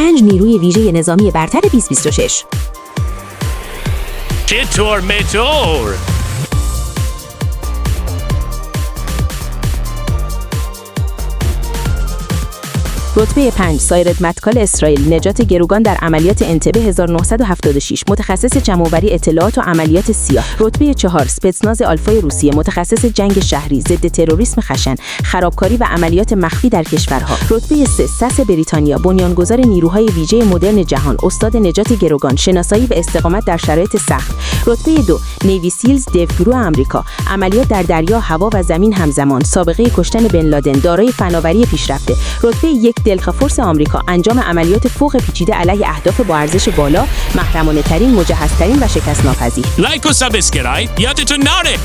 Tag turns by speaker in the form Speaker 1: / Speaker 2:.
Speaker 1: 5 نیروی ویژه نظامی برتر 2026.
Speaker 2: چطور متور؟
Speaker 1: رتبه 5 سایرت متکال اسرائیل، نجات گروگان در عملیات انتبه 1976، متخصص جمع‌آوری اطلاعات و عملیات سیاه. رتبه 4 سپتناز آلفای روسیه، متخصص جنگ شهری، ضد تروریسم خشن، خرابکاری و عملیات مخفی در کشورها. رتبه 3 سس بریتانیا، بنیانگذار نیروهای ویژه مدرن جهان، استاد نجات گروگان، شناسایی و استقامت در شرایط سخت. رتبه 2 نیوی سیلز، دفگروه آمریکا، عملیات در دریا، هوا و زمین همزمان، سابقه کشتن بن لادن، دارای فناوری پیشرفته. رتبه 1 دلتا فورس آمریکا، انجام عملیات فوق پیچیده علیه اهداف با ارزش بالا، محرمانه ترین، مجهزترین و شکست ناپذیر.
Speaker 2: لایک و سابسکرایب یادتون نره.